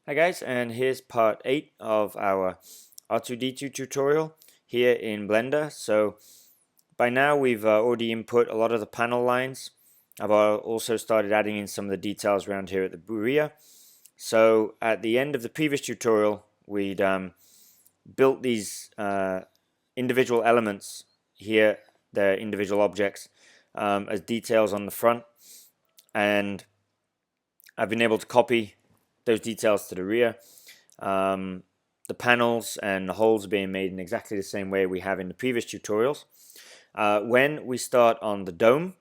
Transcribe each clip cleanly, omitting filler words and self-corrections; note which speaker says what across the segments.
Speaker 1: Hi guys, and here's part 8 of our R2-D2 tutorial here in Blender. So by now we've already input a lot of the panel lines. I've also started adding in some of the details around here at the rear. So at the end of the previous tutorial we'd built these individual elements here, they're individual objects, as details on the front, and I've been able to copy those details to the rear. The panels and the holes are being made in exactly the same way we have in the previous tutorials. When we start on the dome,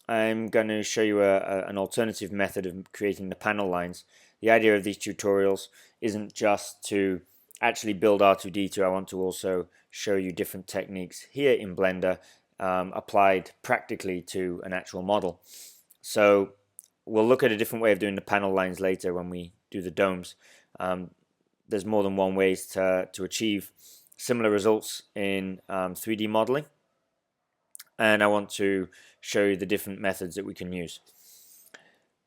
Speaker 1: I'm going to show you an alternative method of creating the panel lines. The idea of these tutorials isn't just to actually build R2-D2. I want to also show you different techniques here in Blender applied practically to an actual model. So we'll look at a different way of doing the panel lines later when we do the domes. There's more than one ways to achieve similar results in 3D modeling, and I want to show you the different methods that we can use.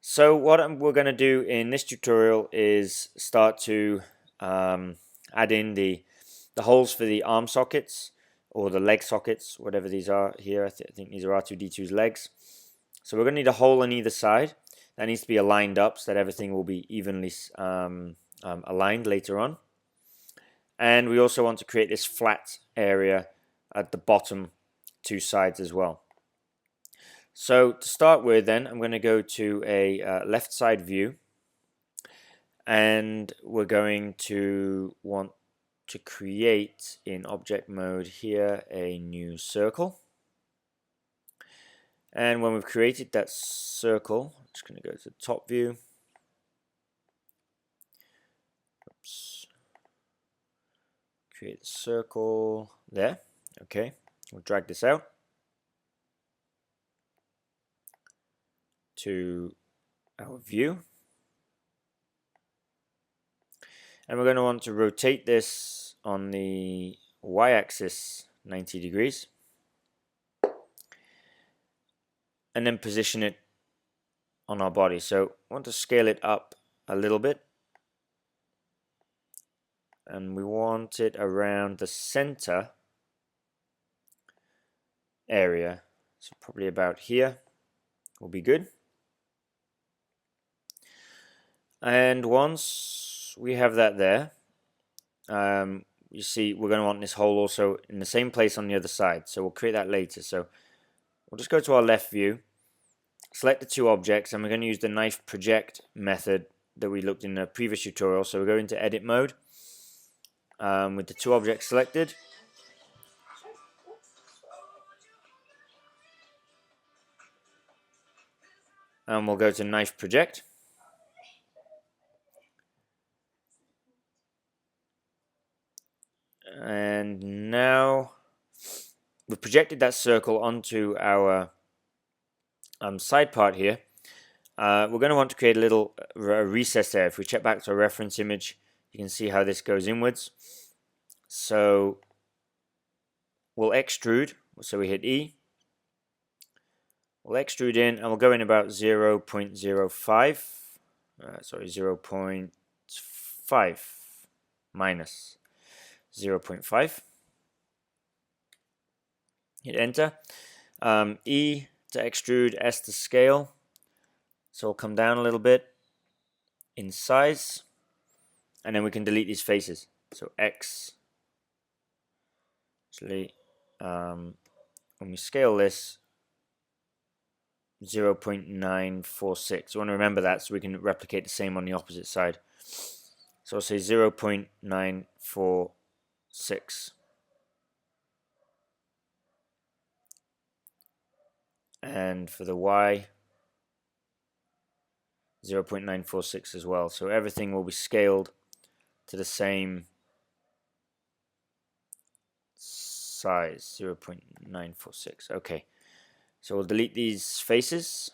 Speaker 1: So what we're going to do in this tutorial is start to add in the holes for the arm sockets or the leg sockets, whatever these are here. I think these are R2-D2's legs. So we're going to need a hole on either side. That needs to be aligned up so that everything will be evenly aligned later on. And we also want to create this flat area at the bottom two sides as well. So to start with then, I'm going to go to a left side view, and we're going to want to create in object mode here a new circle. And when we've created that circle, I'm just going to go to the top view. Oops. Create a circle there. Okay, we'll drag this out to our view. And we're going to want to rotate this on the y-axis 90 degrees. And then position it on our body. So I want to scale it up a little bit. And we want it around the center area. So probably about here will be good. And once we have that there, you see we're going to want this hole also in the same place on the other side. So we'll create that later. So we'll just go to our left view, select the two objects, and we're going to use the knife project method that we looked in the previous tutorial. So we'll go into edit mode with the two objects selected. And we'll go to knife project. And now we've projected that circle onto our side part here. We're going to want to create a little recess there. If we check back to our reference image, you can see how this goes inwards. So we'll extrude. So we hit E. We'll extrude in, and we'll go in about 0.05. Sorry, 0.5 minus 0.5. Hit enter. E to extrude, S to scale. So we'll come down a little bit in size, and then we can delete these faces. So X. Actually, when we scale this, 0.946. I want to remember that so we can replicate the same on the opposite side. So I'll say 0.946. And for the Y, 0.946 as well. So everything will be scaled to the same size, 0.946. Okay, so we'll delete these faces.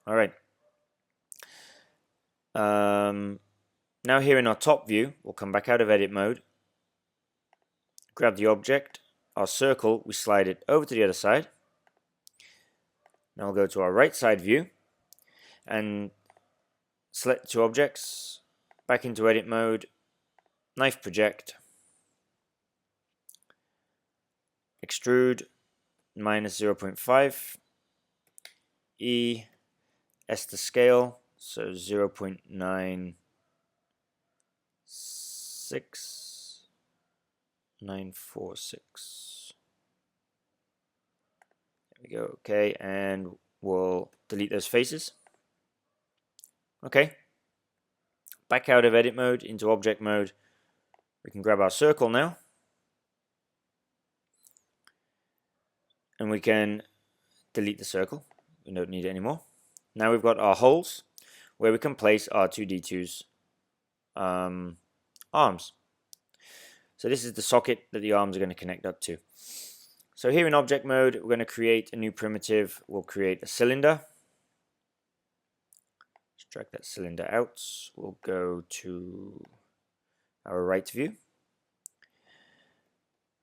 Speaker 1: All right. Now here in our top view, we'll come back out of edit mode, grab the object, our circle, we slide it over to the other side. Now we'll go to our right side view and select two objects, back into edit mode, knife project, extrude minus 0.5, E, S to scale, so 0.96946. There we go, okay, and we'll delete those faces. Okay, back out of edit mode into object mode. We can grab our circle now, and we can delete the circle. We don't need it anymore. Now we've got our holes where we can place R2-D2's arms. So this is the socket that the arms are going to connect up to. So here in object mode, we're going to create a new primitive. We'll create a cylinder. Let's drag that cylinder out. We'll go to our right view.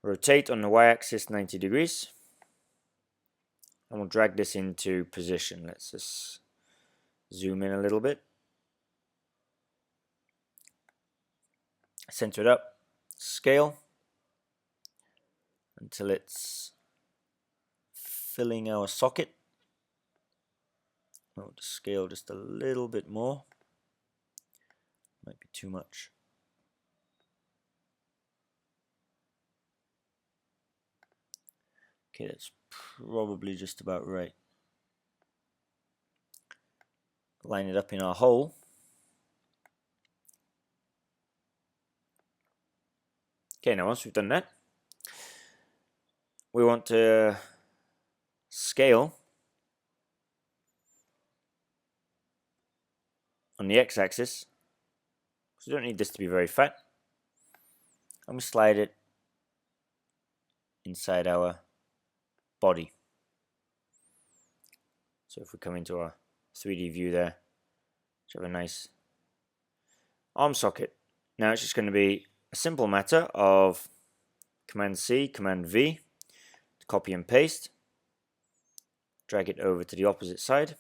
Speaker 1: Rotate on the y-axis 90 degrees. And we'll drag this into position. Let's just zoom in a little bit. Center it up. Scale until it's filling our socket. I'll just scale just a little bit more. Might be too much. Okay, that's probably just about right. Line it up in our hole. Okay, now once we've done that, we want to scale on the x-axis, because we don't need this to be very fat, and we slide it inside our body. So if we come into our 3D view there, we have a nice arm socket. Now it's just going to be a simple matter of Command C, Command V to copy and paste, drag it over to the opposite side.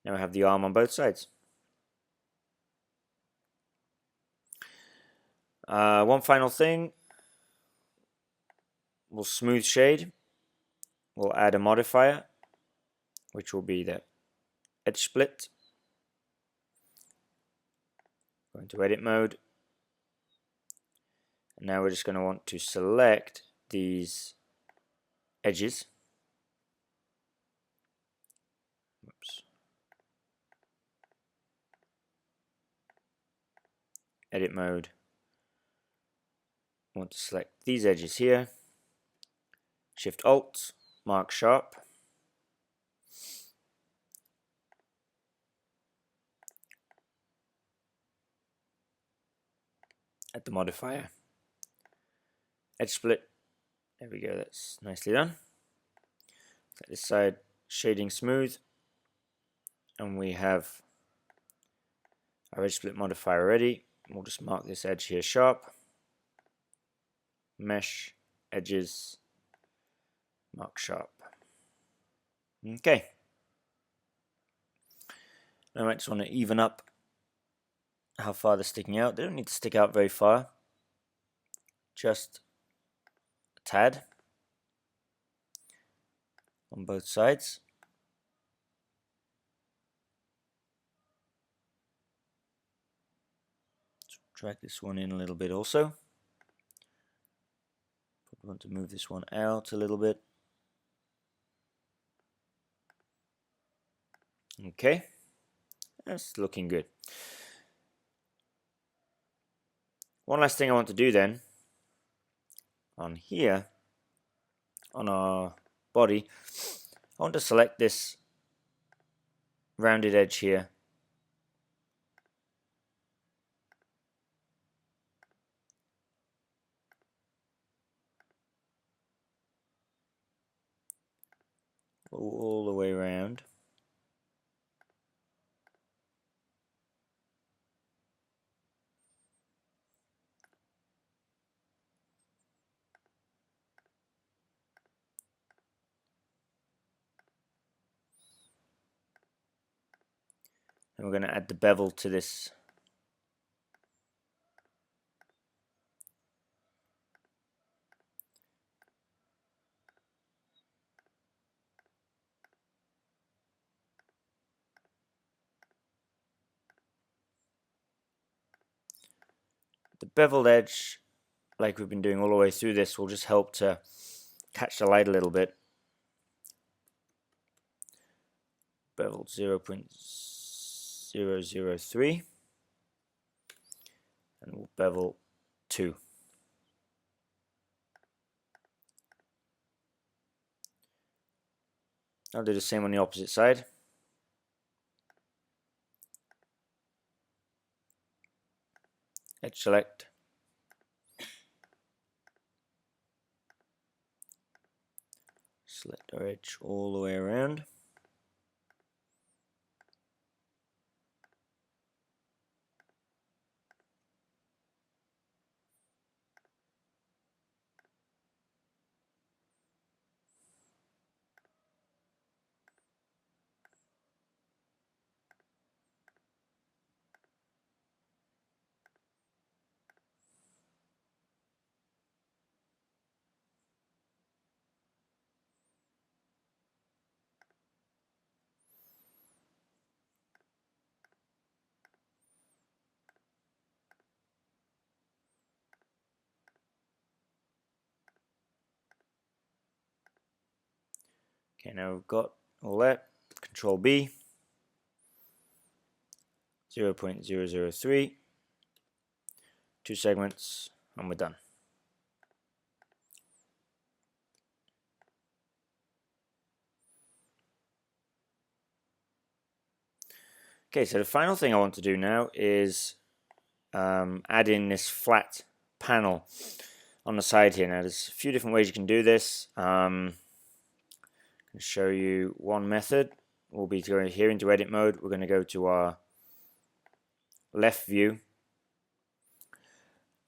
Speaker 1: Now we have the arm on both sides. One final thing, we'll smooth shade. We'll add a modifier, which will be the edge split. Go into edit mode. And now we're just going to want to select these edges. Oops. Edit mode. I want to select these edges here. Shift Alt, mark sharp. Add the modifier. Edge split. There we go, that's nicely done. Set this side, shading smooth. And we have our edge split modifier ready. We'll just mark this edge here sharp. Mesh, edges, mark sharp. Okay. Now I just want to even up how far they're sticking out. They don't need to stick out very far. Just a tad on both sides. Let's drag this one in a little bit also. Probably want to move this one out a little bit. Okay, that's looking good. One last thing I want to do then, on here, on our body, I want to select this rounded edge here. All the way around. And we're going to add the bevel to this. The beveled edge, like we've been doing all the way through this, will just help to catch the light a little bit. Beveled 0.003, and we'll bevel 2. I'll do the same on the opposite side. Edge select. Select our edge all the way around. Okay, now we've got all that. Control B. 0.003. 2 segments, and we're done. Okay, so the final thing I want to do now is add in this flat panel on the side here. Now there's a few different ways you can do this. I can show you one method. We'll be going here into edit mode. We're going to go to our left view,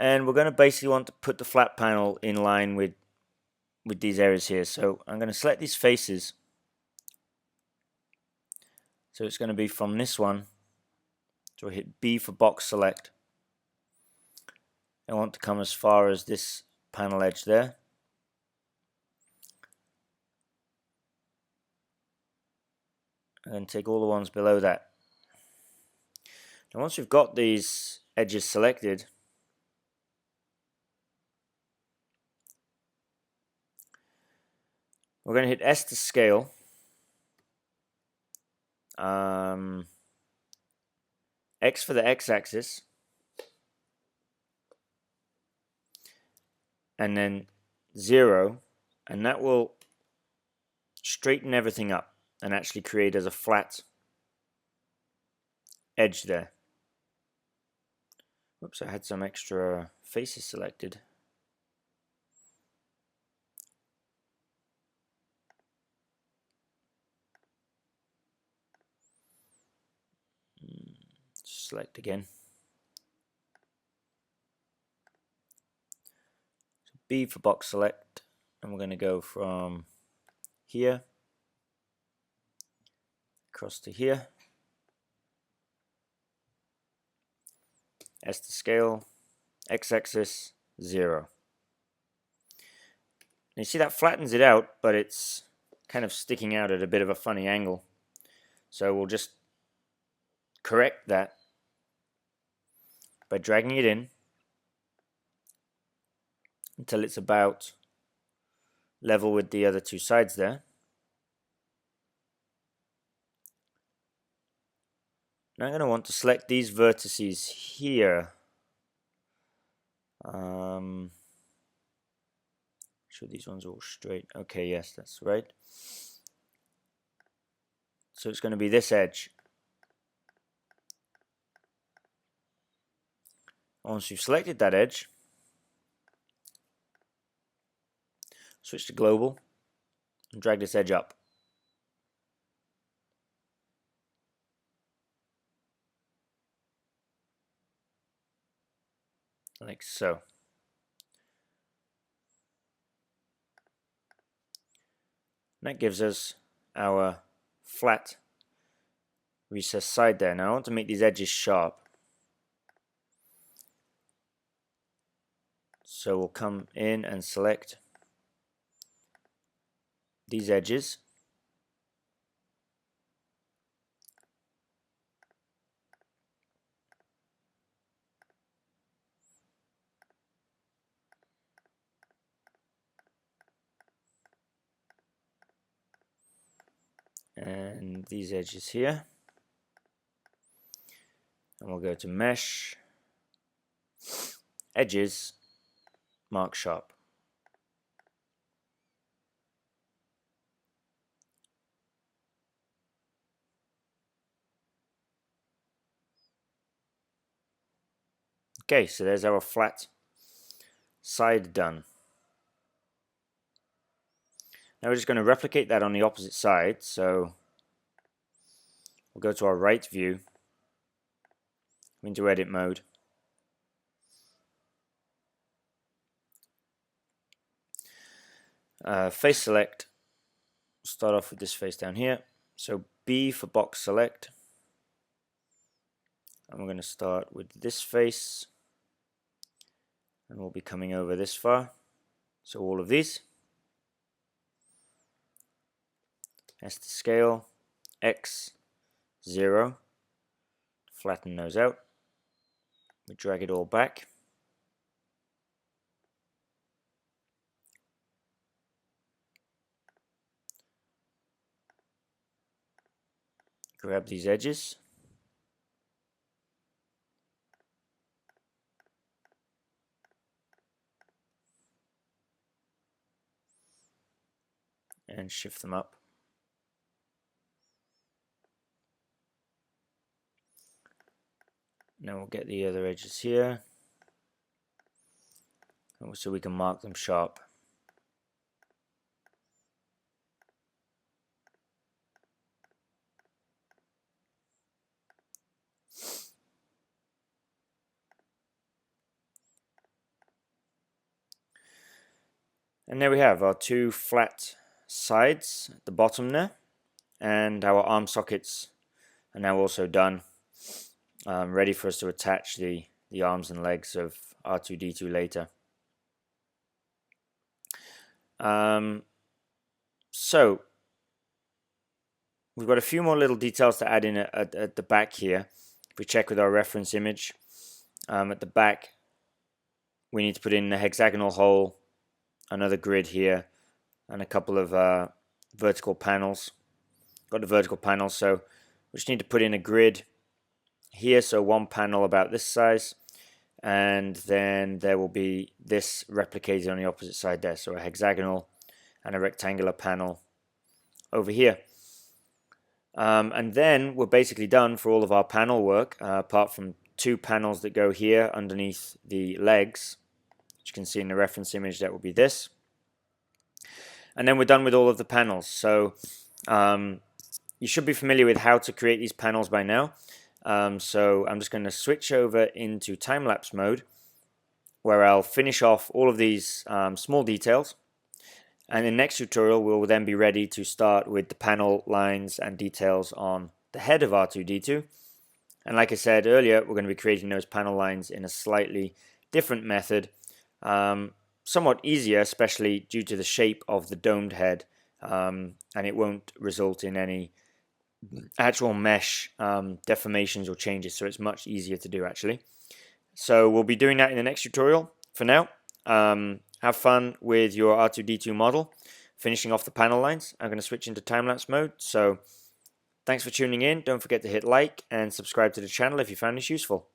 Speaker 1: and we're going to basically want to put the flat panel in line with these areas here. So I'm going to select these faces. So it's going to be from this one. So I hit B for box select. I want to come as far as this panel edge there. And then take all the ones below that. Now once we've got these edges selected, we're going to hit S to scale. X for the x-axis. And then 0. And that will straighten everything up and actually create as a flat edge there. Whoops, I had some extra faces selected. Select again. So B for box select, and we're going to go from here across to here. S to scale, x-axis 0. And you see that flattens it out, but it's kind of sticking out at a bit of a funny angle. So we'll just correct that by dragging it in until it's about level with the other two sides there. Now I'm going to want to select these vertices here. Sure these ones are all straight. Okay, yes, that's right. So it's going to be this edge. Once you've selected that edge, switch to global and drag this edge up. Like so. And that gives us our flat recessed side there. Now I want to make these edges sharp. So we'll come in and select these edges. And these edges here. And we'll go to Mesh, Edges, Mark Sharp. Okay, so there's our flat side done. Now we're just going to replicate that on the opposite side. So we'll go to our right view, into edit mode. Face select, start off with this face down here. So B for box select. And we're going to start with this face. And we'll be coming over this far. So all of these. S to scale, X, 0. Flatten those out. We drag it all back. Grab these edges. And shift them up. Now we'll get the other edges here, so we can mark them sharp. And there we have our two flat sides at the bottom there, and our arm sockets are now also done, ready for us to attach the arms and legs of R2-D2 later. So we've got a few more little details to add in at the back here. If we check with our reference image, at the back we need to put in a hexagonal hole, another grid here, and a couple of vertical panels. Got the vertical panels, so we just need to put in a grid here, so one panel about this size, and then there will be this replicated on the opposite side there, so a hexagonal and a rectangular panel over here. And then we're basically done for all of our panel work, apart from two panels that go here underneath the legs, which you can see in the reference image. That will be this. And then we're done with all of the panels. So you should be familiar with how to create these panels by now. So I'm just going to switch over into time-lapse mode, where I'll finish off all of these small details. And in the next tutorial, we'll then be ready to start with the panel lines and details on the head of R2-D2. And like I said earlier, we're going to be creating those panel lines in a slightly different method, somewhat easier, especially due to the shape of the domed head, and it won't result in any actual mesh deformations or changes, so it's much easier to do actually. So we'll be doing that in the next tutorial. For now, have fun with your R2-D2 model, finishing off the panel lines. I'm going to switch into time-lapse mode. So thanks for tuning in. Don't forget to hit like and subscribe to the channel if you found this useful.